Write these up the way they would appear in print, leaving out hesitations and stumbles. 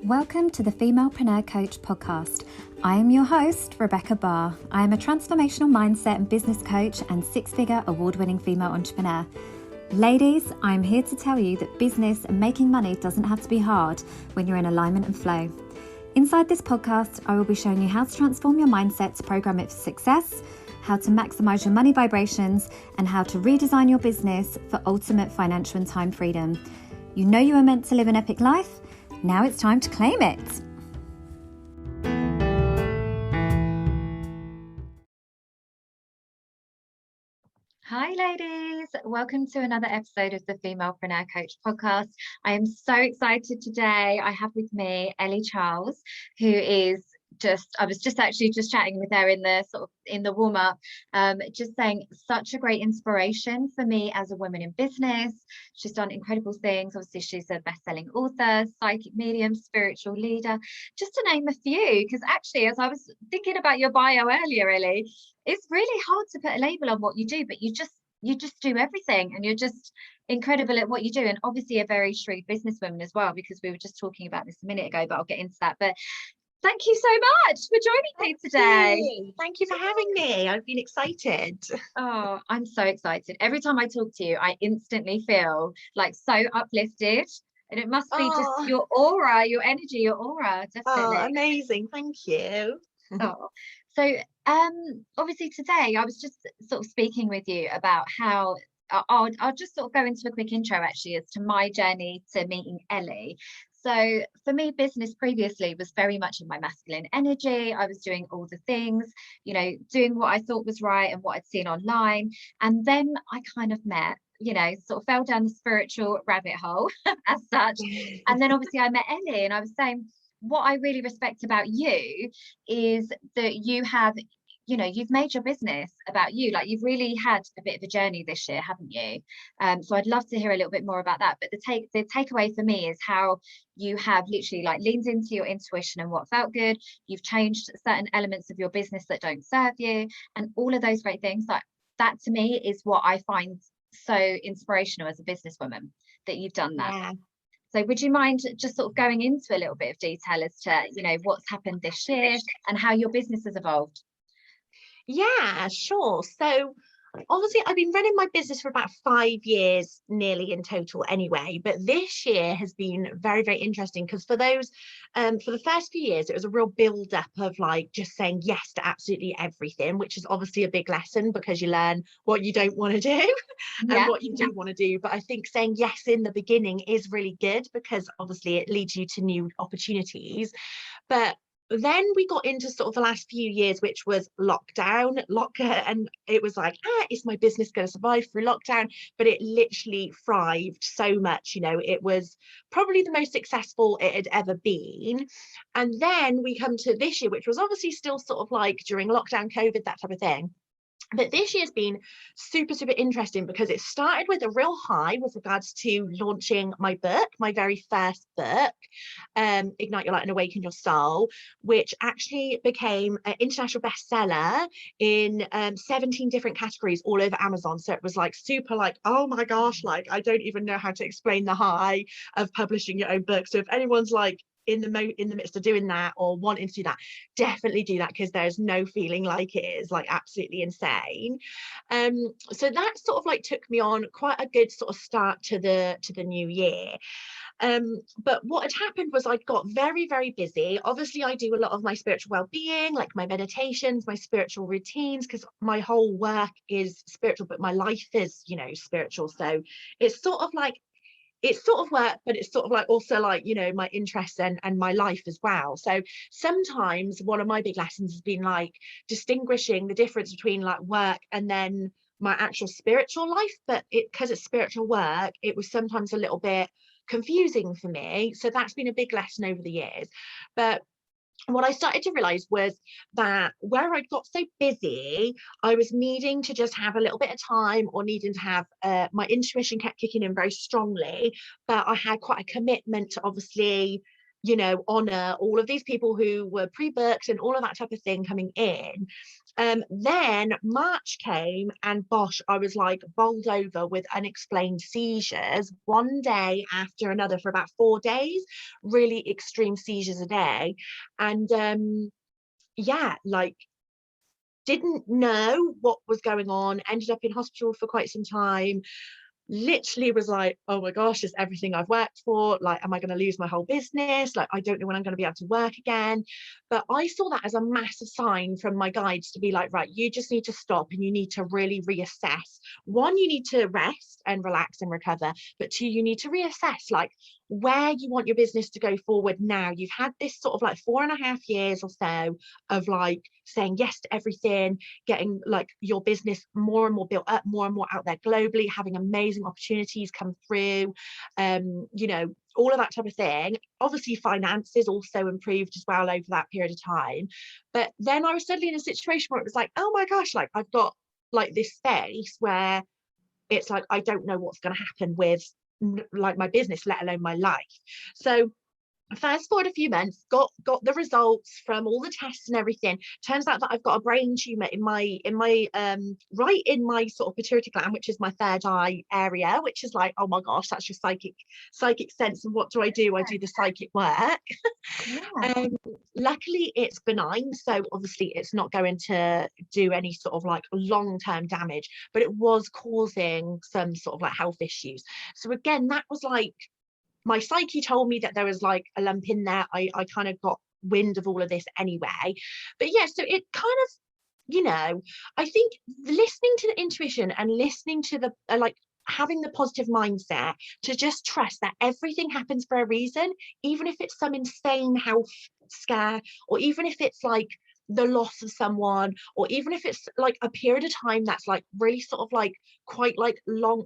Welcome to the Femalepreneur Coach podcast. I am your host, Rebecca Barr. I am a transformational mindset and business coach and six-figure award-winning female entrepreneur. Ladies, I'm here to tell you that business and making money doesn't have to be hard when you're in alignment and flow. Inside this podcast, I will be showing you how to transform your mindset to program it for success, how to maximize your money vibrations, and how to redesign your business for ultimate financial and time freedom. You know you are meant to live an epic life. Now it's time to claim it. Hi ladies, welcome to another episode of the Femalepreneur Coach podcast. I am so excited today. I have with me Elly Charles, who is I was just chatting with her in the warm-up, just saying such a great inspiration for me as a woman in business. She's done incredible things. Obviously, she's a best-selling author, psychic medium, spiritual leader, just to name a few. Because actually, as I was thinking about your bio earlier, Elly, it's really hard to put a label on what you do, but you just do everything, and you're just incredible at what you do, and obviously a very shrewd businesswoman as well, because we were just talking about this a minute ago, but I'll get into that. But thank you so much for joining me today. Thank you for having me. I've been excited. Oh, I'm so excited. Every time I talk to you, I instantly feel like so uplifted. And it must be just your aura, your energy, your aura, definitely. Oh, amazing. Thank you. So obviously today I was just sort of speaking with you about how I'll just sort of go into a quick intro actually as to my journey to meeting Elly. So for me, business previously was very much in my masculine energy. I was doing all the things, doing what I thought was right and what I'd seen online. And then I kind of met, sort of fell down the spiritual rabbit hole as such. And then obviously I met Elly, and I was saying, what I really respect about you is that you have, you've made your business about you. Like, you've really had a bit of a journey this year, haven't you? So I'd love to hear a little bit more about that. But the takeaway for me is how you have literally leaned into your intuition and what felt good. You've changed certain elements of your business that don't serve you, and all of those great things. Like, that to me is what I find so inspirational as a businesswoman, that you've done that. Yeah. So would you mind just sort of going into a little bit of detail as to, what's happened this year and how your business has evolved? Yeah, sure. So obviously I've been running my business for about 5 years nearly in total anyway, but this year has been very, very interesting because for the first few years it was a real build up of just saying yes to absolutely everything, which is obviously a big lesson because you learn what you don't want to do and what you do want to do. But I think saying yes in the beginning is really good because obviously it leads you to new opportunities. But then we got into sort of the last few years, which was lockdown, and it was is my business going to survive through lockdown? But it literally thrived so much. It was probably the most successful it had ever been. And then we come to this year, which was obviously still sort of during lockdown, COVID, that type of thing. But this year's been super, super interesting because it started with a real high with regards to launching my book, my very first book, Ignite Your Light and Awaken Your Soul, which actually became an international bestseller in 17 different categories all over Amazon. So it was super oh my gosh, I don't even know how to explain the high of publishing your own book. So if anyone's in the midst of doing that or wanting to do that, definitely do that, because there's no feeling like it is absolutely insane. So that sort of took me on quite a good sort of start to the new year. But what had happened was I got very, very busy. Obviously, I do a lot of my spiritual well-being, my meditations, my spiritual routines, because my whole work is spiritual, but my life is, spiritual. So it's sort of it's sort of work, but it's sort of also my interests and my life as well. So sometimes one of my big lessons has been distinguishing the difference between work and then my actual spiritual life. But because it's spiritual work, it was sometimes a little bit confusing for me. So that's been a big lesson over the years. But what I started to realize was that where I got so busy, I was needing to just have a little bit of time, or needing to have my intuition kept kicking in very strongly, but I had quite a commitment to obviously you know, honor all of these people who were pre-booked and all of that type of thing coming in. Then March came and bosh, I was like bowled over with unexplained seizures one day after another for about 4 days, really extreme seizures a day. And yeah, like didn't know what was going on, ended up in hospital for quite some time, literally was like, oh my gosh, is everything I've worked for, like, am I going to lose my whole business? Like, I don't know when I'm going to be able to work again. But I saw that as a massive sign from my guides to be like, right, you just need to stop and you need to really reassess. One, you need to rest and relax and recover, but two, you need to reassess like where you want your business to go forward now. You've had this sort of like 4.5 years or so of like saying yes to everything, getting like your business more and more built up, more and more out there globally, having amazing opportunities come through, you know, all of that type of thing. Obviously finances also improved as well over that period of time. But then I was suddenly in a situation where it was like, oh my gosh, like I've got like this space where it's like I don't know what's going to happen with like my business, let alone my life. So fast forward a few months, got the results from all the tests and everything. Turns out that I've got a brain tumor in my right in my sort of pituitary gland, which is my third eye area, which is like, oh my gosh, that's your psychic sense. And what do? I do the psychic work. Yeah. Luckily it's benign, so obviously it's not going to do any sort of like long-term damage, but it was causing some sort of like health issues. So again, that was like, my psyche told me that there was like a lump in there. I kind of got wind of all of this anyway. But yeah, so it kind of, you know, I think listening to the intuition and listening to the like having the positive mindset to just trust that everything happens for a reason, even if it's some insane health scare, or even if it's like the loss of someone, or even if it's like a period of time that's like really sort of like quite like long,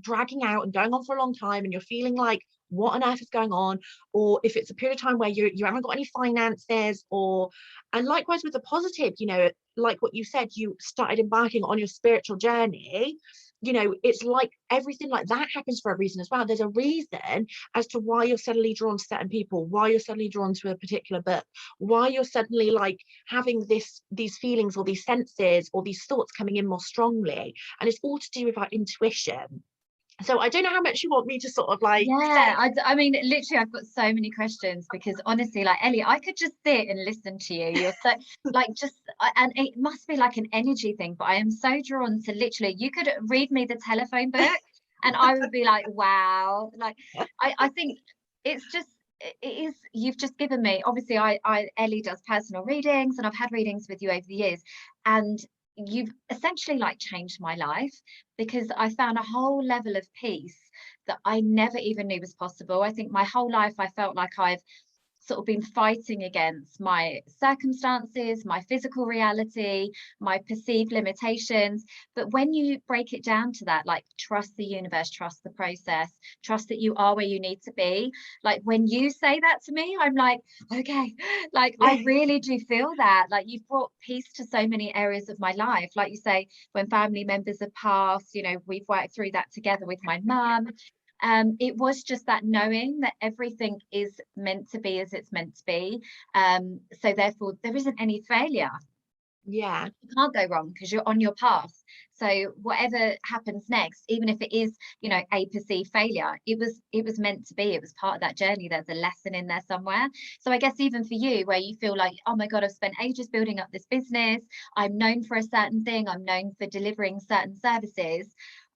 dragging out and going on for a long time, and you're feeling like what on earth is going on, or if it's a period of time where you haven't got any finances, or and likewise with the positive, you know, like what you said, you started embarking on your spiritual journey, you know, it's like everything like that happens for a reason as well. There's a reason as to why you're suddenly drawn to certain people, why you're suddenly drawn to a particular book, why you're suddenly like having these feelings or these senses or these thoughts coming in more strongly, and it's all to do with our intuition. So I don't know how much you want me to sort of like Yeah, say. I mean, literally, I've got so many questions because honestly, like Ellie, I could just sit and listen to you. You're so like just, and it must be like an energy thing, but I am so drawn to literally, you could read me the telephone book and I would be like, wow. Like, I think it's just, it is, you've just given me, obviously, Ellie does personal readings and I've had readings with you over the years. And you've essentially like changed my life because I found a whole level of peace that I never even knew was possible. I think my whole life I felt like I've sort of been fighting against my circumstances, my physical reality, my perceived limitations. But when you break it down to that, like trust the universe, trust the process, trust that you are where you need to be. Like when you say that to me, I'm like, okay, like I really do feel that. Like you've brought peace to so many areas of my life. Like you say, when family members have passed, you know, we've worked through that together with my mum. It was just that knowing that everything is meant to be as it's meant to be. So therefore, there isn't any failure. Yeah, You can't go wrong because you're on your path. So whatever happens next, even if it is, you know, a perceived failure, it was meant to be. It was part of that journey. There's a lesson in there somewhere. So I guess even for you, where you feel like, oh my God, I've spent ages building up this business. I'm known for a certain thing. I'm known for delivering certain services.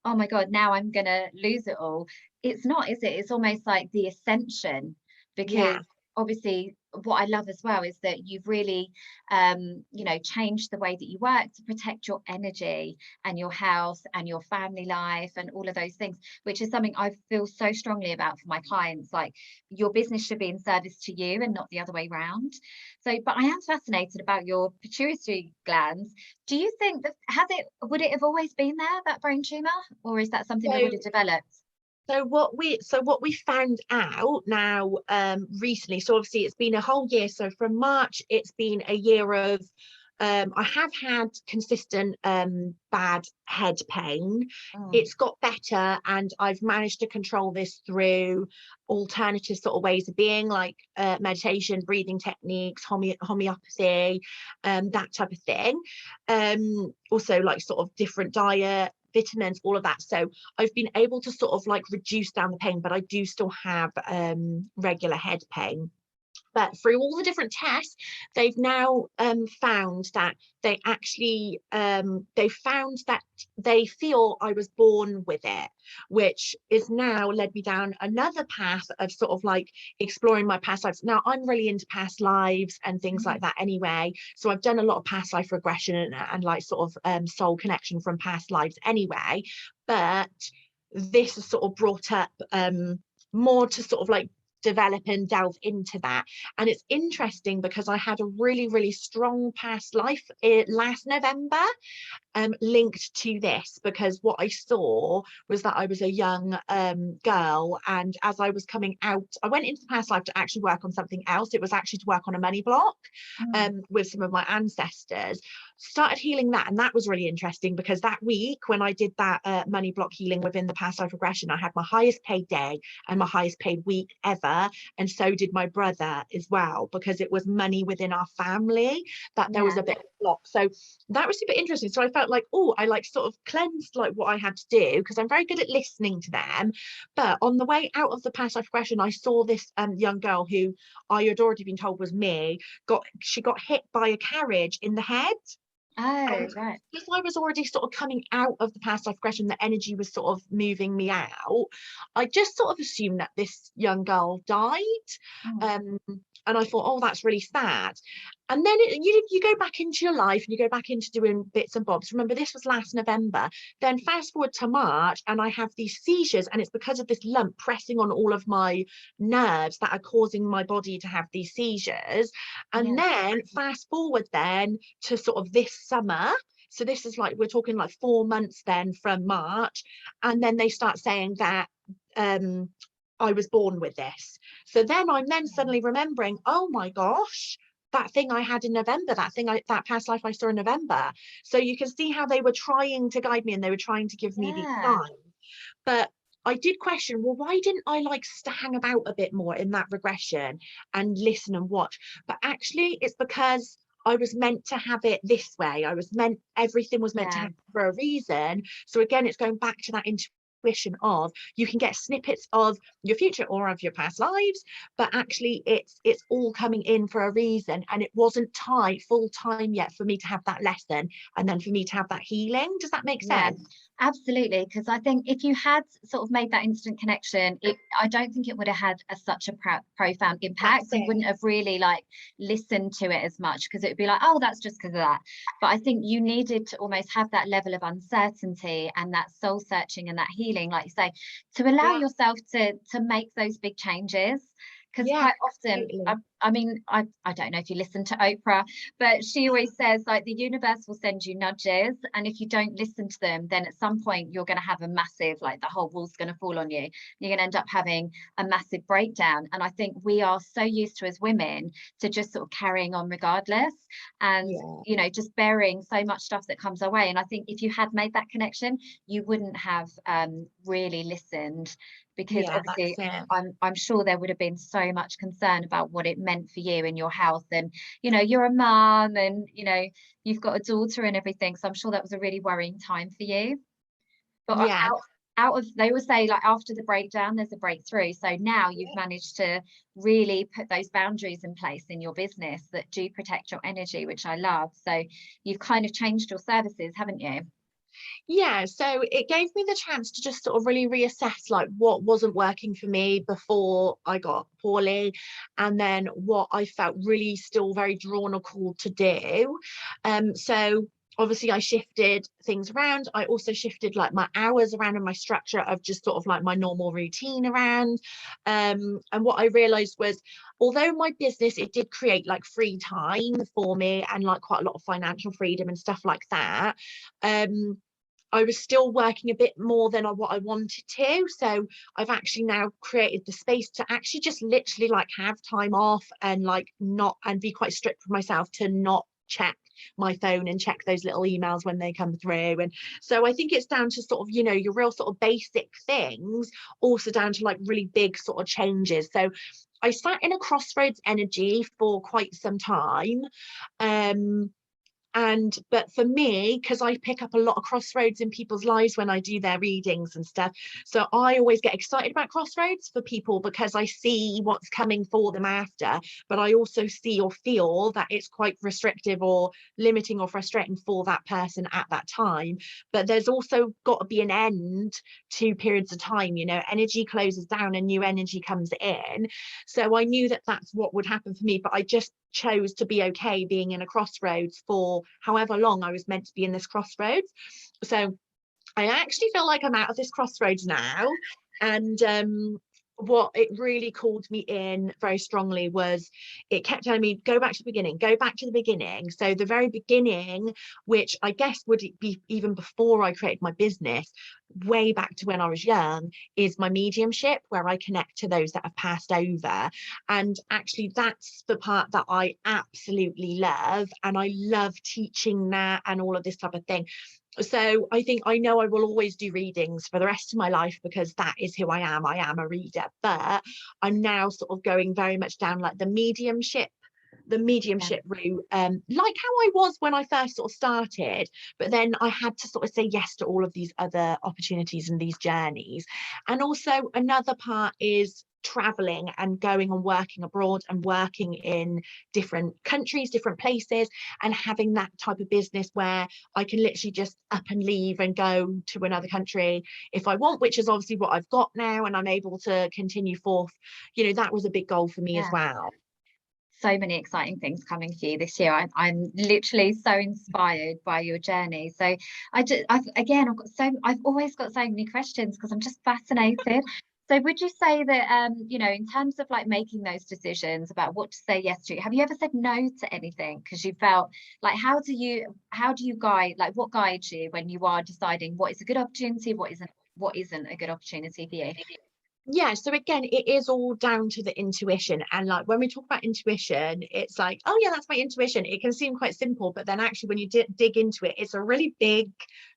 Oh my God, now I'm gonna lose it all. It's not, is it? It's almost like the ascension, because yeah, obviously what I love as well is that you've really you know, changed the way that you work to protect your energy and your health and your family life and all of those things, which is something I feel so strongly about for my clients. Like your business should be in service to you and not the other way around. So, but I am fascinated about your pituitary glands. Do you think that would it have always been there, that brain tumor, or is that something that would so have developed? what we found out now recently, so obviously it's been a whole year, so from March it's been a year of I have had consistent bad head pain. Mm. It's got better, and I've managed to control this through alternative sort of ways of being, like meditation, breathing techniques, homeopathy, that type of thing. Also like sort of different diet, vitamins, all of that. So I've been able to sort of like reduce down the pain, but I do still have regular head pain. But through all the different tests, they've now found that they found that they feel I was born with it, which is now led me down another path of sort of like exploring my past lives. Now I'm really into past lives and things like Mm. that anyway. So I've done a lot of past life regression and like sort of soul connection from past lives anyway. But this has sort of brought up more to sort of like develop and delve into that. And it's interesting because I had a really, really strong past life last November, linked to this, because what I saw was that I was a young girl, and as I was coming out, I went into the past life to actually work on something else. It was actually to work on a money block Mm. with some of my ancestors. Started healing that, and that was really interesting because that week when I did that money block healing within the past life regression, I had my highest paid day and my highest paid week ever, and so did my brother as well, because it was money within our family that there was Yeah. a bit of a block. So that was super interesting. So I felt like, oh, I like sort of cleansed like what I had to do, because I'm very good at listening to them. But on the way out of the past life regression, I saw this young girl who I had already been told was me. She got hit by a carriage in the head. Oh, And right. because I was already sort of coming out of the past life regression, the energy was sort of moving me out. I just sort of assumed that this young girl died. Mm. Um, and I thought, oh, that's really sad. And then you go back into your life and you go back into doing bits and bobs. Remember, this was last November. Then fast forward to March, and I have these seizures, and it's because of this lump pressing on all of my nerves that are causing my body to have these seizures. And Yeah. then fast forward then to sort of this summer. So this is like, we're talking like 4 months then from March. And then they start saying that I was born with this. So then I'm then suddenly remembering, oh my gosh, that thing I had in November, that past life I saw in November. So you can see how they were trying to guide me, and they were trying to give me these Yeah. signs. But I did question, well, why didn't I like to hang about a bit more in that regression and listen and watch? But actually, it's because I was meant to have it this way. Everything was meant to Yeah. happen for a reason. So again, it's going back to that intuition of, you can get snippets of your future or of your past lives, but actually it's all coming in for a reason. And it wasn't full time yet for me to have that lesson and then for me to have that healing. Does that make Yeah, sense? absolutely. Because I think if you had sort of made that instant connection, I don't think it would have had such a profound impact. That's You it. wouldn't have really like listened to it as much, because it would be like, oh, that's just because of that. But I think you needed to almost have that level of uncertainty and that soul searching and that healing, like you say, to allow Yeah. yourself to make those big changes. Because Yeah, quite often, absolutely. I mean, I don't know if you listen to Oprah, but she always says like the universe will send you nudges, and if you don't listen to them, then at some point you're going to have a massive, like the whole wall's going to fall on you. You're going to end up having a massive breakdown. And I think we are so used to, as women, to just sort of carrying on regardless, and Yeah. just bearing so much stuff that comes our way. And I think if you had made that connection, you wouldn't have really listened, because Yeah, that's obviously it. I'm sure there would have been so much concern about what it meant for you and your health. And you're a mum, and you've got a daughter and everything, so I'm sure that was a really worrying time for you. But Yeah. out of, they always say, like, after the breakdown there's a breakthrough. So now you've managed to really put those boundaries in place in your business that do protect your energy, which I love. So you've kind of changed your services, haven't you? Yeah, so it gave me the chance to just sort of really reassess like what wasn't working for me before I got poorly, and then what I felt really still very drawn or called to do. So obviously I shifted things around. I also shifted like my hours around and my structure of just sort of like my normal routine around. And what I realized was, although my business, it did create like free time for me and like quite a lot of financial freedom and stuff like that. I was still working a bit more than what I wanted to. So I've actually now created the space to actually just literally like have time off and like not, and be quite strict with myself to not check my phone and check those little emails when they come through. And so I think it's down to sort of, you know, your real sort of basic things, also down to like really big sort of changes. So I sat in a crossroads energy for quite some time. But for me, because I pick up a lot of crossroads in people's lives when I do their readings and stuff, so I always get excited about crossroads for people because I see what's coming for them after, but I also see or feel that it's quite restrictive or limiting or frustrating for that person at that time. But there's also got to be an end to periods of time, you know, energy closes down and new energy comes in. So I knew that that's what would happen for me, but I just chose to be okay being in a crossroads for however long I was meant to be in this crossroads. So I actually feel like I'm out of this crossroads now. And what it really called me in very strongly was it kept telling me, go back to the beginning, go back to the beginning. So the very beginning, which I guess would be even before I created my business, way back to when I was young, is my mediumship, where I connect to those that have passed over. And actually that's the part that I absolutely love, and I love teaching that and all of this type of thing. So I think I know I will always do readings for the rest of my life because that is who I am. I am a reader, but I'm now sort of going very much down like the mediumship route, like how I was when I first sort of started, but then I had to sort of say yes to all of these other opportunities and these journeys. And also another part is traveling and going and working abroad and working in different countries, different places, and having that type of business where I can literally just up and leave and go to another country if I want, which is obviously what I've got now, and I'm able to continue forth. You know, that was a big goal for me as well. So many exciting things coming for you this year. I'm literally so inspired by your journey. So I've always got so many questions because I'm just fascinated. So would you say that, you know, in terms of like making those decisions about what to say yes to, have you ever said no to anything because you felt like, how do you guide, like what guides you when you are deciding what is a good opportunity, what isn't a good opportunity for you? Yeah, so again, it is all down to the intuition. And like when we talk about intuition, it's like, oh yeah, that's my intuition. It can seem quite simple, but then actually when you dig into it, it's a really big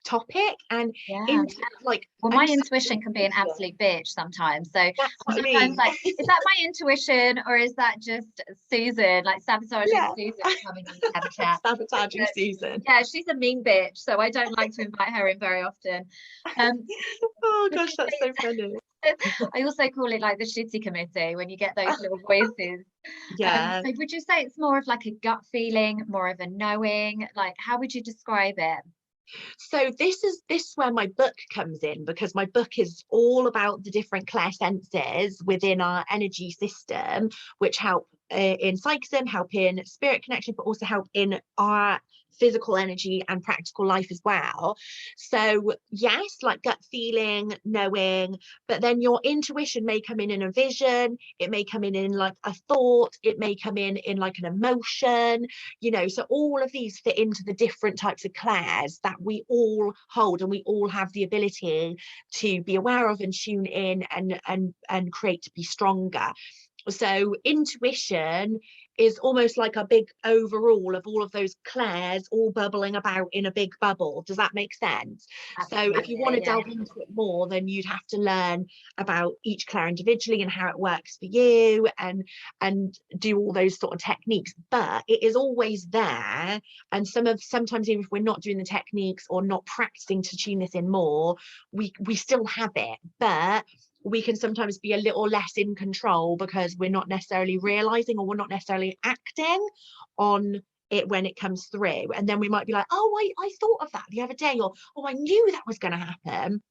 topic. And Yeah. like, Well, my intuition can be an absolute bitch sometimes. So that's what I sometimes mean. like, is that my intuition or is that just Susan, like sabotaging Yeah. Susan coming in to have a chat? Sabotaging Susan. Yeah, she's a mean bitch, so I don't like to invite her in very often. Oh Would gosh, you that's say so funny. I also call it like the shitty committee when you get those little voices. Yeah. So would you say it's more of like a gut feeling, more of a knowing? Like, how would you describe it? So this is where my book comes in, because my book is all about the different clair senses within our energy system, which help in psychism, help in spirit connection, but also help in our physical energy and practical life as well. So yes, like gut feeling, knowing, but then your intuition may come in a vision, it may come in like a thought, it may come in like an emotion, you know. So all of these fit into the different types of clairs that we all hold, and we all have the ability to be aware of and tune in and create to be stronger. So intuition is almost like a big overall of all of those clairs all bubbling about in a big bubble. Does that make sense? So if you want to delve into it more, then you'd have to learn about each clair individually and how it works for you, and do all those sort of techniques. But it is always there, and sometimes even if we're not doing the techniques or not practicing to tune this in more, we still have it. But we can sometimes be a little less in control because we're not necessarily realizing, or we're not necessarily acting on it when it comes through. And then we might be like, oh, I thought of that the other day, or oh, I knew that was going to happen.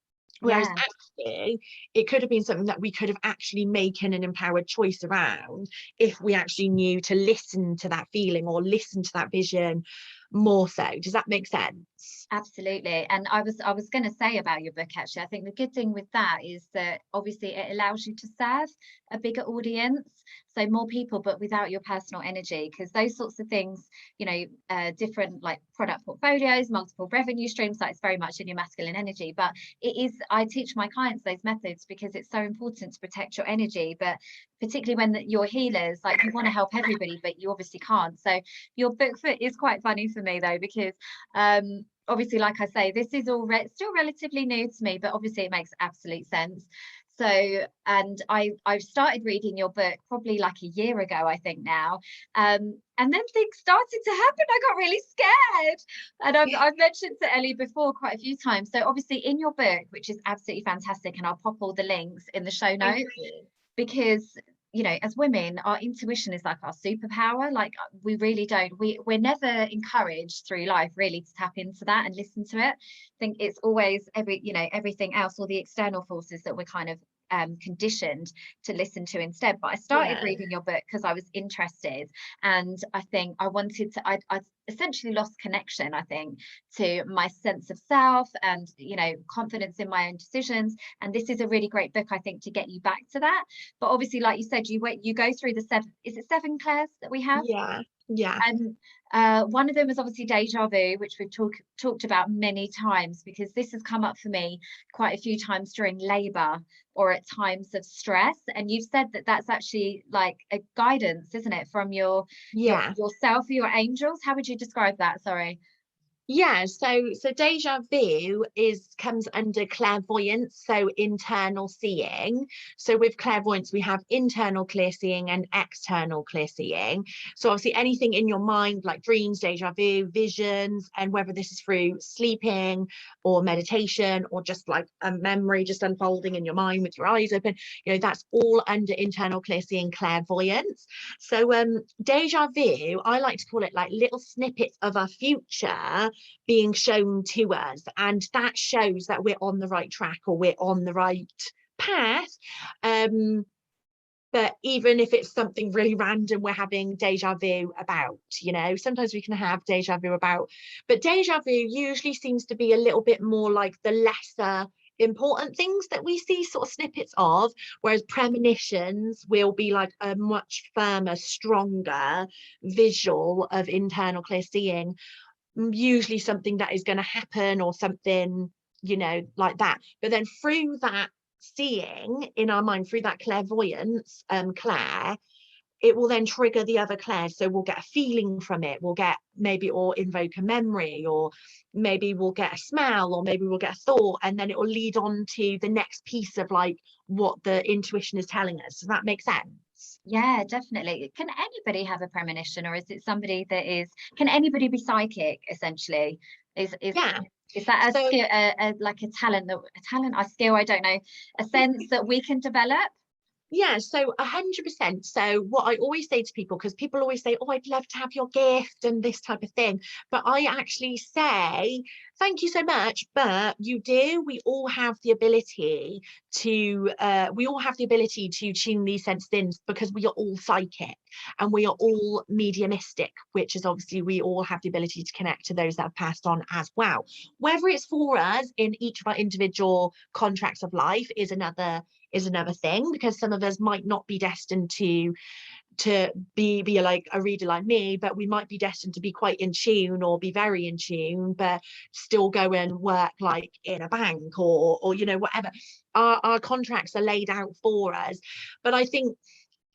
Whereas actually it could have been something that we could have actually making an empowered choice around if we actually knew to listen to that feeling or listen to that vision more so. Does that make sense? Absolutely. And I was going to say about your book, actually, I think the good thing with that is that obviously it allows you to serve a bigger audience, so more people, but without your personal energy, because those sorts of things, you know, different like product portfolios, multiple revenue streams, that's very much in your masculine energy. But I teach my clients those methods because it's so important to protect your energy, but particularly when you're healers, like you want to help everybody, but you obviously can't. So your book is quite funny for me though, because obviously, like I say, this is all still relatively new to me, but obviously it makes absolute sense. So, and I've started reading your book probably like a year ago, I think now. And then things started to happen. I got really scared. And I've mentioned to Ellie before quite a few times. So obviously in your book, which is absolutely fantastic, and I'll pop all the links in the show Thank notes, you. because you know, as women, our intuition is like our superpower. Like we really don't, we're never encouraged through life really to tap into that and listen to it. I think it's always everything else, or the external forces that we're kind of conditioned to listen to instead. But I started Yeah. reading your book because I was interested, and I think I wanted to, I essentially lost connection, I think, to my sense of self and, you know, confidence in my own decisions. And this is a really great book, I think, to get you back to that. But obviously, like you said, you go through the seven Claires that we have? Yeah. Yeah. And one of them is obviously deja vu, which we've talked about many times, because this has come up for me quite a few times during labor or at times of stress. And you've said that that's actually like a guidance, isn't it, from Yeah. yourself or your angels? How would you describe that? Sorry. Yeah, so deja vu comes under clairvoyance, so internal seeing. So with clairvoyance, we have internal clear seeing and external clear seeing. So obviously anything in your mind, like dreams, deja vu, visions, and whether this is through sleeping or meditation or just like a memory just unfolding in your mind with your eyes open, you know, that's all under internal clear seeing, clairvoyance. So deja vu, I like to call it like little snippets of our future being shown to us, and that shows that we're on the right track or we're on the right path. But even if it's something really random we're having deja vu about, you know, sometimes we can have deja vu about, but deja vu usually seems to be a little bit more like the lesser important things that we see sort of snippets of, whereas premonitions will be like a much firmer, stronger visual of internal clear seeing, usually something that is going to happen or something, you know, like that. But then through that seeing in our mind, through that clairvoyance, Claire, it will then trigger the other Claire. So we'll get a feeling from it, we'll get maybe, or invoke a memory, or maybe we'll get a smell, or maybe we'll get a thought, and then it will lead on to the next piece of like what the intuition is telling us. Does that make sense? Yeah, definitely. Can anybody have a premonition, or is it somebody that is, can anybody be psychic essentially? Yeah. Is that a So skill, like a skill, I don't know, a sense that we can develop? yeah, so 100%. So what I always say to people, because people always say, oh, I'd love to have your gift and this type of thing. But I actually say, thank you so much. But we all have the ability to tune these senses in, because we are all psychic and we are all mediumistic, which is obviously we all have the ability to connect to those that have passed on as well. Whether it's for us in each of our individual contracts of life is another thing, because some of us might not be destined to be like a reader like me, but we might be destined to be quite in tune or be very in tune, but still go and work like in a bank or you know, whatever. Our contracts are laid out for us. But I think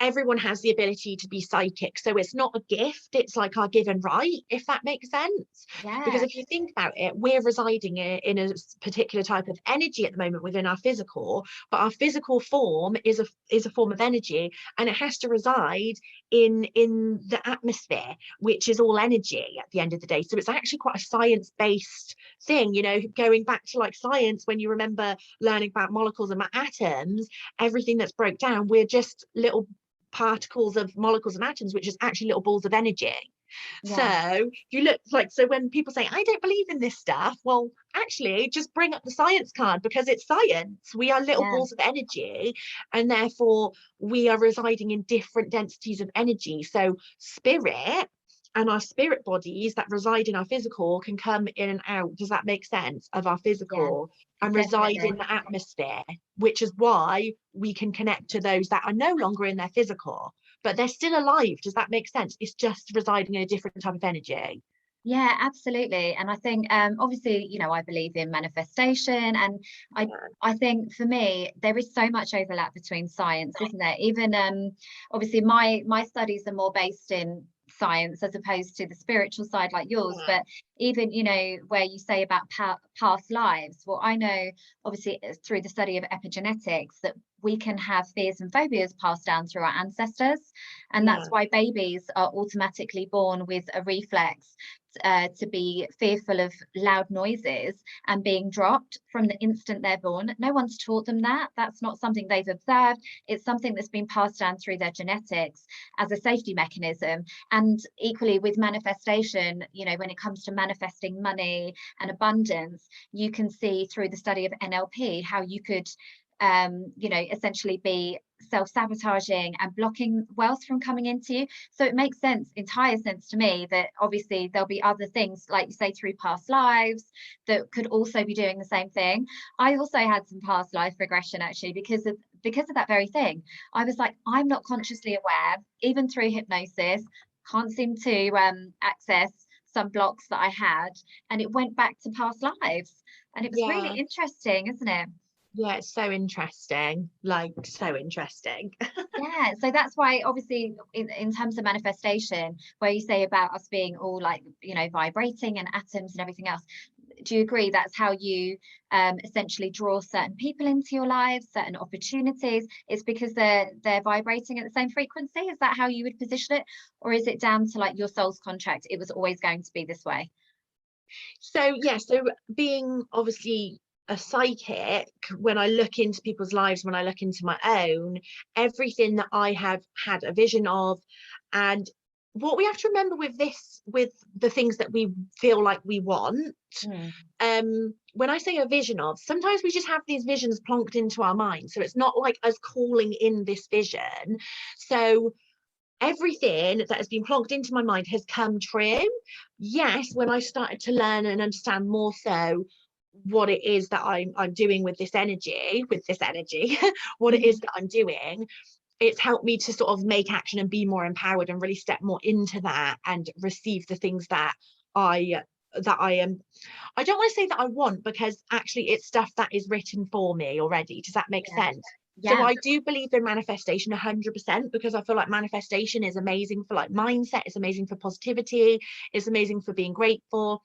everyone has the ability to be psychic, so it's not a gift, it's like our given right, if that makes sense. Because Yeah, if you think about it, we're residing in a particular type of energy at the moment within our physical, but our physical form is a form of energy, and it has to reside in the atmosphere, which is all energy at the end of the day. So it's actually quite a science-based thing, you know, going back to like science, when you remember learning about molecules and atoms, everything that's broke down, we're just little particles of molecules and atoms, which is actually little balls of energy. yeah, So you look like, so when people say I don't believe in this stuff, well, actually just bring up the science card, because it's science. We are little yeah, balls of energy, and therefore we are residing in different densities of energy. So spirit and our spirit bodies that reside in our physical can come in and out, does that make sense, of our yeah, physical, and reside definitely. in the atmosphere, which is why we can connect to those that are no longer in their physical, but they're still alive. Does that make sense? It's just residing in a different type of energy. Yeah, absolutely. And I think obviously, you know, I believe in manifestation, and I Yeah. I think for me there is so much overlap between science, isn't there? Even obviously my studies are more based in science as opposed to the spiritual side like yours, Yeah. but even, you know, where you say about past lives, well, I know obviously through the study of epigenetics that we can have fears and phobias passed down through our ancestors, and Yeah. that's why babies are automatically born with a reflex to be fearful of loud noises and being dropped from the instant they're born. No one's taught them that. That's not something they've observed. It's something that's been passed down through their genetics as a safety mechanism. And equally with manifestation, you know, when it comes to manifesting money and abundance, you can see through the study of NLP how you could you know, essentially be self-sabotaging and blocking wealth from coming into you. So it makes sense, entire sense to me, that obviously there'll be other things, like you say, through past lives that could also be doing the same thing. I also had some past life regression actually because of that very thing. I was like, I'm not consciously aware, even through hypnosis, can't seem to access some blocks that I had, and it went back to past lives. And it was really Yeah. interesting, isn't it? Yeah, it's so interesting, like so interesting. Yeah, so that's why obviously in terms of manifestation, where you say about us being all like, you know, vibrating and atoms and everything else, do you agree that's how you essentially draw certain people into your lives, certain opportunities? It's because they're vibrating at the same frequency? Is that how you would position it? Or is it down to like your soul's contract, it was always going to be this way? So yeah, so being obviously a psychic, when I look into people's lives, when I look into my own, everything that I have had a vision of, and what we have to remember with this, with the things that we feel like we want, Mm. when I say a vision of, sometimes we just have these visions plonked into our mind, so it's not like us calling in this vision. So everything that has been plonked into my mind has come true. Yes, when I started to learn and understand more so what it is that I'm doing with this energy, what it is that I'm doing, it's helped me to sort of make action and be more empowered and really step more into that and receive the things that I am. I don't want to say that I want, because actually it's stuff that is written for me already. Does that make Yeah. sense? So Yeah. I do believe in manifestation 100%, because I feel like manifestation is amazing for like mindset, it's amazing for positivity, it's amazing for being grateful,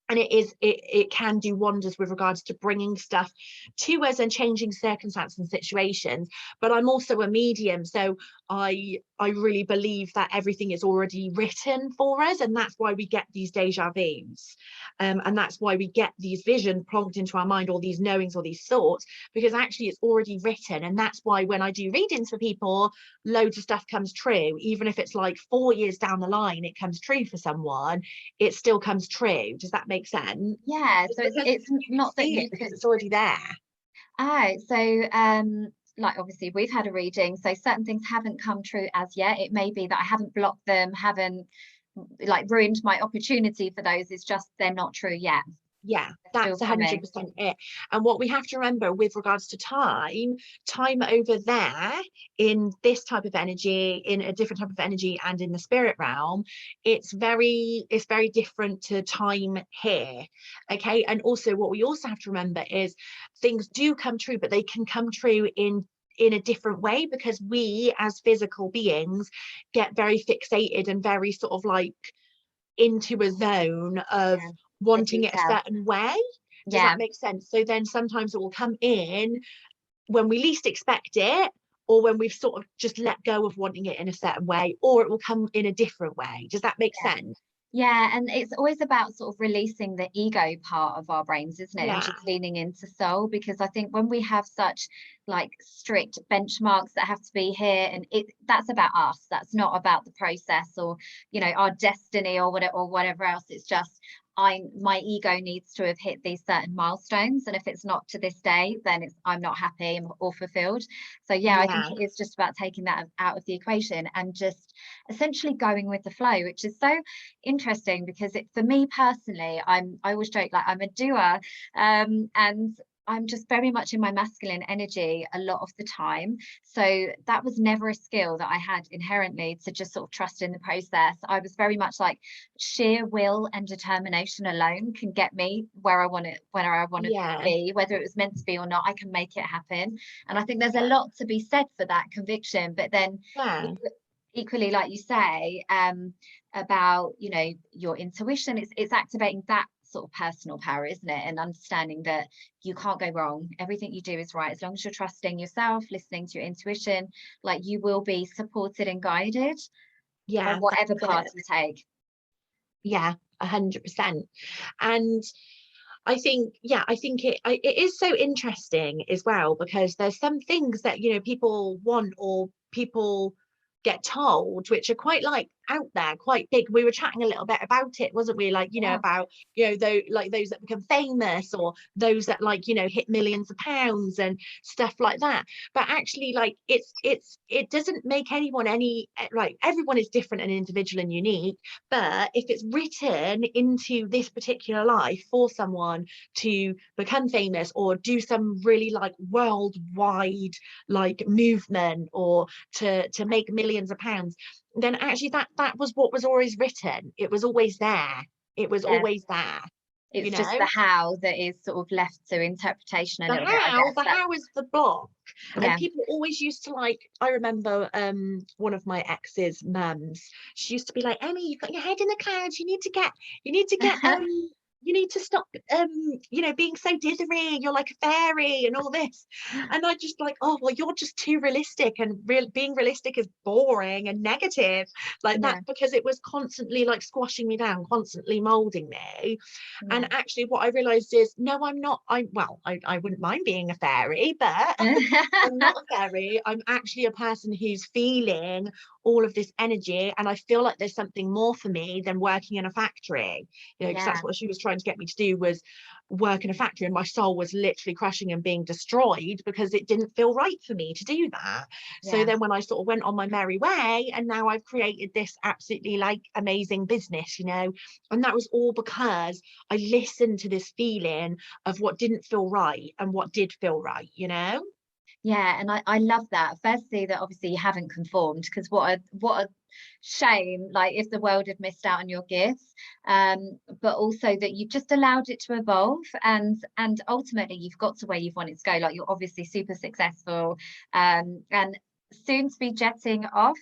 and it can do wonders with regards to bringing stuff to us and changing circumstances and situations. But I'm also a medium, so I really believe that everything is already written for us, and that's why we get these deja vus, and that's why we get these visions plonked into our mind, or these knowings or these thoughts, because actually it's already written. And that's why when I do readings for people, loads of stuff comes true, even if it's like 4 years down the line it comes true for someone, it still comes true. Does that make sense? Yeah, It's so because it's you can not that see you it because can. it's already there. Oh, so like obviously we've had a reading, so certain things haven't come true as yet. It may be that I haven't blocked them, haven't like ruined my opportunity for those. It's just they're not true yet. Yeah, They're that's still coming. 100% it. And what we have to remember with regards to time over there in this type of energy, in a different type of energy, and in the spirit realm, it's very different to time here. Okay. And also what we also have to remember is things do come true, but they can come true in a different way, because we as physical beings get very fixated and very sort of like into a zone of Yeah, the wanting it a detail. certain way. Does Yeah, that make sense? So then sometimes it will come in when we least expect it, or when we've sort of just let go of wanting it in a certain way, or it will come in a different way. Does that make yeah. sense? Yeah, and it's always about sort of releasing the ego part of our brains, isn't it? And Yeah, just leaning into soul, because I think when we have such like strict benchmarks that have to be here, and that's about us. That's not about the process or, you know, our destiny or whatever else. It's just my ego needs to have hit these certain milestones. And if it's not to this day, then I'm not happy or fulfilled. So yeah, I think yeah, it is just about taking that out of the equation and just essentially going with the flow, which is so interesting because for me personally, I always joke like I'm a doer, and I'm just very much in my masculine energy a lot of the time. So that was never a skill that I had inherently, to just sort of trust in the process. I was very much like sheer will and determination alone can get me where I want to yeah, be, whether it was meant to be or not, I can make it happen. And I think there's a yeah, lot to be said for that conviction. But then yeah, equally, like you say, about, you know, your intuition, it's activating that sort of personal power, isn't it? And understanding that you can't go wrong. Everything you do is right. As long as you're trusting yourself, listening to your intuition, like you will be supported and guided on Yeah, whatever that's path it. you take. Yeah, 100%. And I think, yeah, I think it is so interesting as well, because there's some things that, you know, people want or people get told, which are quite like out there, quite big. We were chatting a little bit about it, wasn't we? Like, you know, Yeah, about, you know, though, like those that become famous, or those that, like, you know, hit millions of pounds and stuff like that. But actually, like, it doesn't make anyone any, like, everyone is different and individual and unique. But if it's written into this particular life for someone to become famous or do some really like worldwide like movement, or to make millions of pounds, then actually that was what was always written. It was always there. It was yeah. always there, you It's just the know. how that is sort of left to interpretation a little bit, I guess. The But how is the block. And yeah. people always used to, like, I remember one of my ex's mums, she used to be like, Emmy, you've got your head in the clouds, you need to get you need to stop you know, being so dithery, you're like a fairy and all this. And I just like, oh well, you're just too realistic, and being realistic is boring and negative like that, Yeah, because it was constantly like squashing me down, constantly molding me. yeah. And actually what I realized is, no, I'm not, I wouldn't mind being a fairy, but I'm not a fairy. I'm actually a person who's feeling all of this energy, and I feel like there's something more for me than working in a factory, you know, because Yeah, that's what she was trying to get me to do, was work in a factory, and my soul was literally crushing and being destroyed because it didn't feel right for me to do that. So yeah. then when I sort of went on my merry way, and now I've created this absolutely like amazing business, you know, and that was all because I listened to this feeling of what didn't feel right and what did feel right, you know. Yeah, and I love that. Firstly, that obviously you haven't conformed, because what a shame, like if the world had missed out on your gifts. But also that you've just allowed it to evolve, and ultimately you've got to where you've wanted to go. Like you're obviously super successful, and soon to be jetting off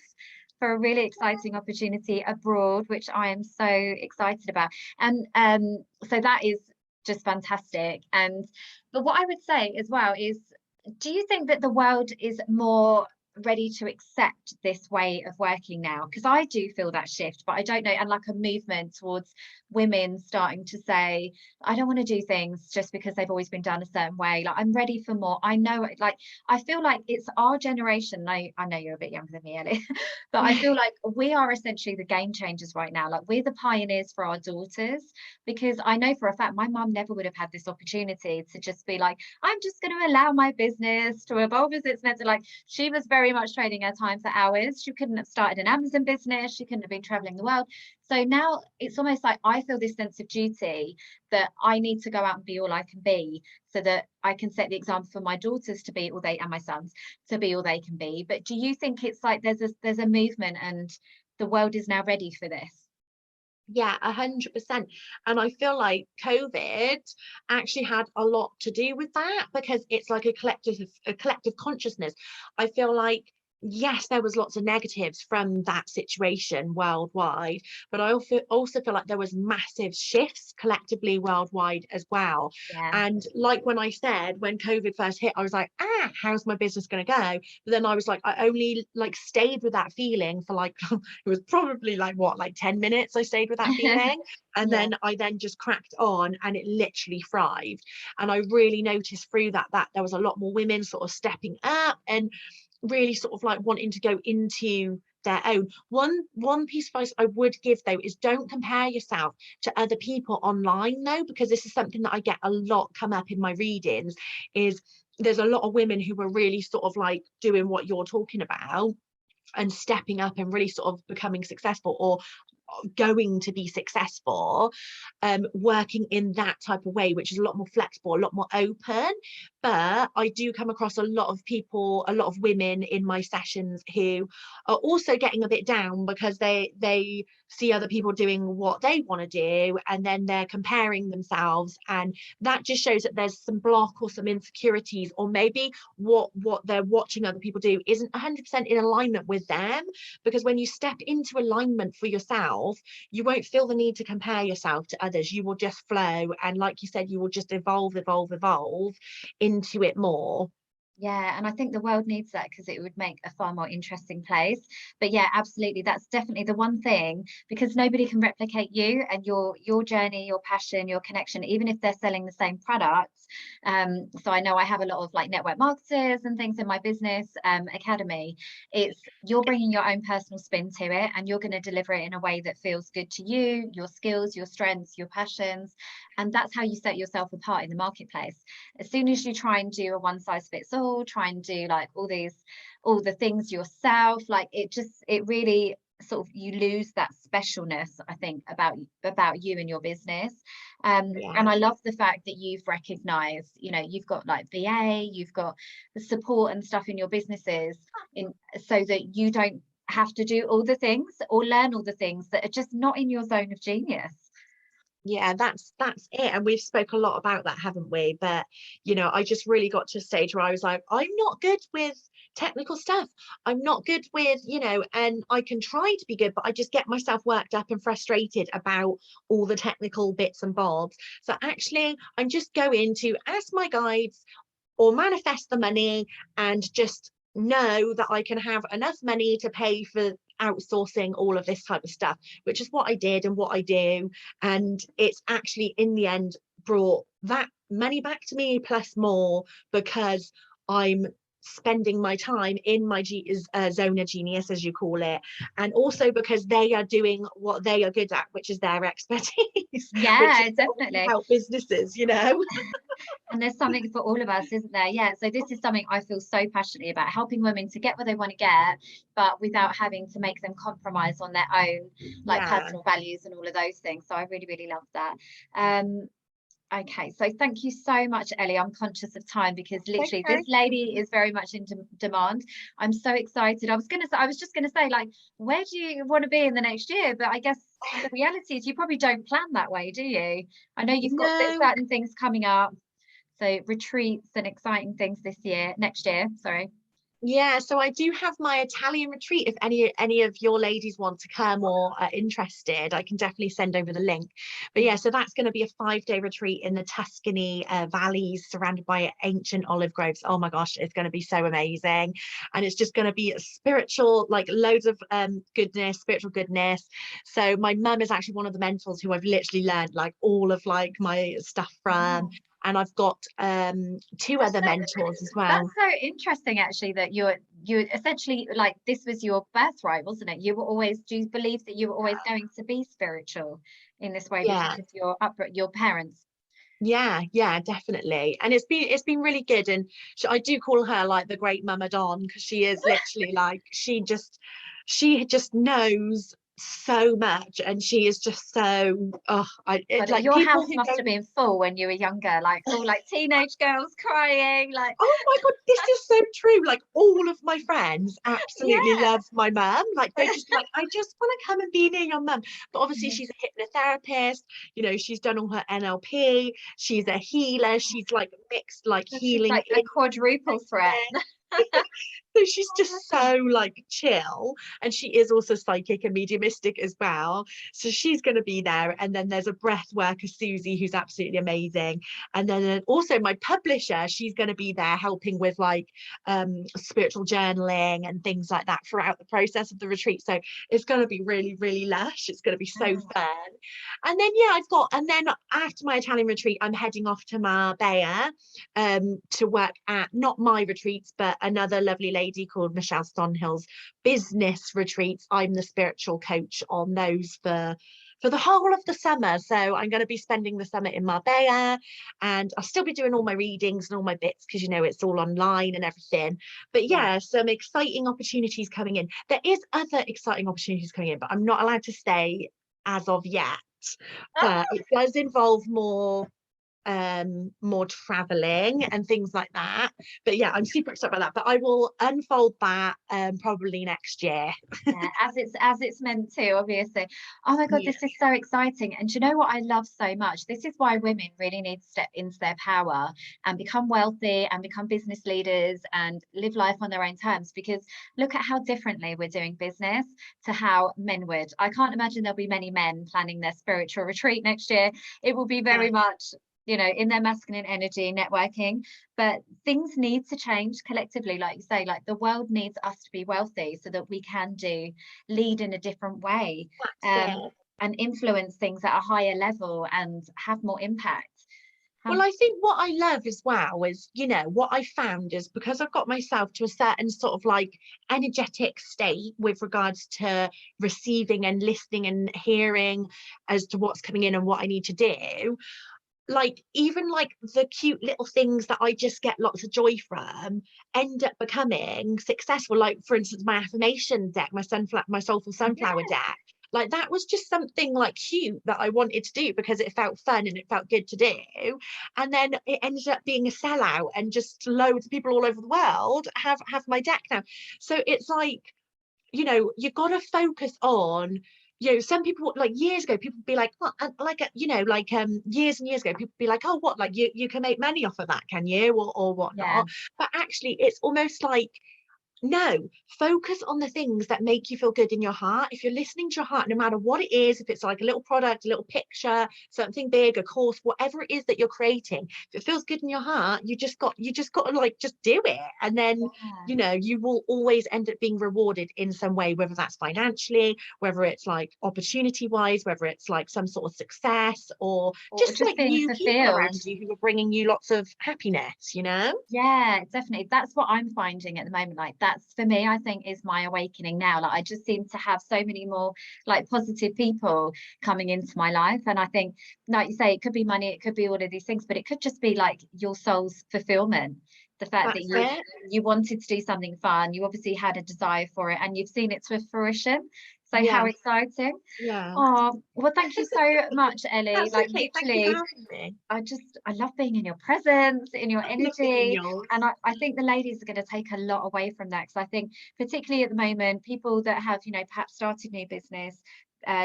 for a really exciting opportunity abroad, which I am so excited about. And so that is just fantastic. And but what I would say as well is, do you think that the world is more ready to accept this way of working now? Because I do feel that shift, but I don't know, and like a movement towards women starting to say, I don't want to do things just because they've always been done a certain way. Like I'm ready for more. I know, like I feel like it's our generation. I know you're a bit younger than me, Ellie, but I feel like we are essentially the game changers right now. Like we're the pioneers for our daughters, because I know for a fact my mum never would have had this opportunity to just be like, I'm just going to allow my business to evolve as it's meant to. Like she was very much trading her time for hours. She couldn't have started an Amazon business. She couldn't have been traveling the world. So now it's almost like I feel this sense of duty that I need to go out and be all I can be, so that I can set the example for my daughters to be all they, and my sons to be all they can be. But do you think it's like there's a movement and the world is now ready for this? Yeah, 100%. And I feel like COVID actually had a lot to do with that, because it's like a collective consciousness. I feel like, yes, there was lots of negatives from that situation worldwide, but I also feel like there was massive shifts collectively worldwide as well. Yeah. And like when I said, when COVID first hit, I was like, how's my business going to go? But then I was like, I only like stayed with that feeling for like it was probably like what, like 10 minutes I stayed with that feeling. And Yeah. then I then just cracked on, and it literally thrived. And I really noticed through that there was a lot more women sort of stepping up and really sort of like wanting to go into their own. One piece of advice I would give though is, don't compare yourself to other people online though, because this is something that I get a lot come up in my readings, is there's a lot of women who are really sort of like doing what you're talking about and stepping up and really sort of becoming successful, or going to be successful, working in that type of way, which is a lot more flexible, a lot more open. But I do come across a lot of people, a lot of women in my sessions who are also getting a bit down, because they see other people doing what they want to do, and then they're comparing themselves, and that just shows that there's some block or some insecurities, or maybe what they're watching other people do isn't 100% in alignment with them. Because when you step into alignment for yourself, you won't feel the need to compare yourself to others. You will just flow, and like you said, you will just evolve into it more. Yeah, and I think the world needs that, because it would make a far more interesting place. But yeah, absolutely, that's definitely the one thing, because nobody can replicate you and your journey, your passion, your connection, even if they're selling the same products. So I know I have a lot of like network marketers and things in my business academy. It's, you're bringing your own personal spin to it, and you're going to deliver it in a way that feels good to you, your skills, your strengths, your passions, and that's how you set yourself apart in the marketplace. As soon as you try and do a one size fits all, try and do like all the things yourself, like it really sort of, you lose that specialness, I think, about you and your business. And Yeah. I love the fact that you've recognized, you know, you've got like VA, you've got the support and stuff in your businesses, in so that you don't have to do all the things or learn all the things that are just not in your zone of genius. Yeah, that's it. And we've spoke a lot about that, haven't we? But you know, I just really got to a stage where I was like, I'm not good with technical stuff. I'm not good with, you know, and I can try to be good, but I just get myself worked up and frustrated about all the technical bits and bobs. So actually, I'm just going to ask my guides or manifest the money, and just know that I can have enough money to pay for outsourcing all of this type of stuff, which is what I did and what I do. And it's actually in the end brought that money back to me plus more, because I'm spending my time in my zone of genius, as you call it, and also because they are doing what they are good at, which is their expertise, which Yeah, is to obviously definitely. help businesses, you know. And there's something for all of us, isn't there? Yeah. So this is something I feel so passionately about, helping women to get what they want to get, but without having to make them compromise on their own like Yeah. personal values and all of those things. So I really, really love that. Um, Okay, so thank you so much, Ellie. I'm conscious of time because literally this Okay. lady is very much in demand. I'm so excited. I was just gonna say, like, where do you want to be in the next year? But I guess the reality is you probably don't plan that way, do you? I know you've got No. certain things coming up, so retreats and exciting things next year, sorry. Yeah, so I do have my Italian retreat. If any of your ladies want to come or are interested, I can definitely send over the link. But yeah, so that's going to be a 5-day retreat in the Tuscany valleys, surrounded by ancient olive groves. Oh my gosh, it's going to be so amazing, and it's just going to be spiritual, like loads of goodness, spiritual goodness. So my mum is actually one of the mentors who I've literally learned like all of like my stuff from. Wow. And I've got 2 That's other so, mentors as that's well. so interesting, actually, that you essentially, like, this was your birthright, wasn't it? You were always, do you believe that you were always going to be spiritual in this way because Yeah. of your parents? Yeah, definitely. And it's been really good. And I do call her like the great Mama Don, because she is literally like, she just knows so much, and she is just so, oh, it's But like your people house who must have don't. been full when you were younger, like all like teenage girls crying, like, Oh my God, this is so true. Like all of my friends absolutely yeah. love my mum. Like they just like, I just want to come and be near your mum. But obviously Yeah. she's a hypnotherapist, you know, she's done all her NLP, she's a healer, she's like mixed like So she's healing like a in quadruple threat. so she's Oh, just bless her. so like chill, and she is also psychic and mediumistic as well, so she's going to be there. And then there's a breath worker, Susie, who's absolutely amazing. And then also my publisher, she's going to be there helping with like spiritual journaling and things like that throughout the process of the retreat. So it's going to be really, really lush. It's going to be so Oh, fun. And then yeah, and then after my Italian retreat, I'm heading off to Marbella to work at, not my retreats, but another lovely lady called Michelle Stonehill's business retreats. I'm the spiritual coach on those for the whole of the summer. So I'm going to be spending the summer in Marbella, and I'll still be doing all my readings and all my bits, because you know it's all online and everything. But yeah. yeah, some exciting opportunities coming in. There is other exciting opportunities coming in, but I'm not allowed to stay as of yet. But it does involve more more traveling and things like that. But yeah, I'm super excited about that, but I will unfold that probably next year. Yeah, as it's meant to, obviously. Oh my God, Yeah. this is so exciting. And do you know what I love so much? This is why women really need to step into their power and become wealthy and become business leaders and live life on their own terms, because look at how differently we're doing business to how men would. I can't imagine there'll be many men planning their spiritual retreat next year. It will be very much, you know, in their masculine energy, networking. But things need to change collectively, like you say. Like the world needs us to be wealthy so that we can lead in a different way, That's it. and influence things at a higher level and have more impact. Well, I think what I love as well is, you know, what I found is because I've got myself to a certain sort of like energetic state with regards to receiving and listening and hearing as to what's coming in and what I need to do. Like even like the cute little things that I just get lots of joy from end up becoming successful. Like for instance, my affirmation deck, my soulful sunflower Yeah, deck. Like that was just something like cute that I wanted to do because it felt fun and it felt good to do. And then it ended up being a sellout, and just loads of people all over the world have my deck now. So it's like, you know, you got to focus on, you know, some people like years ago, people would be like, what, like, you know, like years and years ago, people would be like, oh, what, like you can make money off of that, can you, or yeah, whatnot. But actually, it's almost like, no, focus on the things that make you feel good in your heart. If you're listening to your heart, no matter what it is, if it's like a little product, a little picture, something big, a course, whatever it is that you're creating, if it feels good in your heart, you just got to like just do it. And then, yeah. you know, you will always end up being rewarded in some way, whether that's financially, whether it's like opportunity wise, whether it's like some sort of success, or Or just just like being new people fulfilled. around you who are bringing you lots of happiness, you know. Yeah, definitely. That's what I'm finding at the moment. Like that's for me, I think is my awakening now. Like I just seem to have so many more like positive people coming into my life. And I think, like you say, it could be money, it could be all of these things, but it could just be like your soul's fulfillment. The fact that That's it. you wanted to do something fun, you obviously had a desire for it and you've seen it to fruition. So how Yeah. exciting. Yeah. Oh, well, thank you so much, Ellie. That's Like okay. Thank you for literally, having me. I love being in your presence, in your I love being in energy. yours. And I think the ladies are going to take a lot away from that. Because I think, particularly at the moment, people that have, you know, perhaps started new business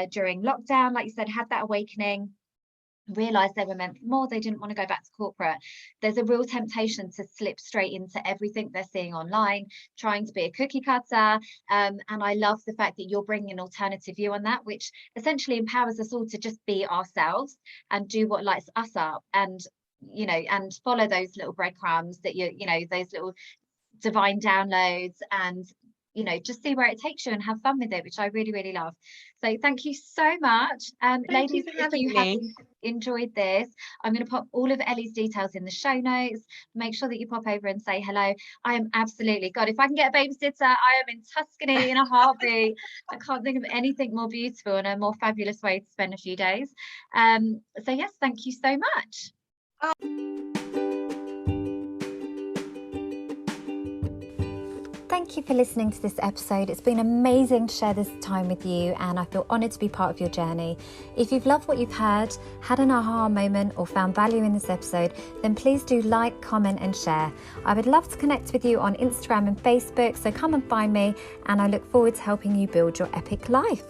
during lockdown, like you said, had that awakening, realized they were meant for more, they didn't want to go back to corporate. There's a real temptation to slip straight into everything they're seeing online, trying to be a cookie cutter. And I love the fact that you're bringing an alternative view on that, which essentially empowers us all to just be ourselves and do what lights us up, and you know, and follow those little breadcrumbs that you know, those little divine downloads, and you know, just see where it takes you and have fun with it, which I really, really love. So thank you so much. Thank you Ladies, for if having you have me. enjoyed this, I'm going to pop all of Ellie's details in the show notes. Make sure that you pop over and say hello. I am absolutely, God, if I can get a babysitter, I am in Tuscany in a heartbeat. I can't think of anything more beautiful and a more fabulous way to spend a few days. So yes, thank you so much. Thank you for listening to this episode. It's been amazing to share this time with you, and I feel honoured to be part of your journey. If you've loved what you've heard, had an aha moment, or found value in this episode, then please do like, comment and share. I would love to connect with you on Instagram and Facebook, so come and find me, and I look forward to helping you build your epic life.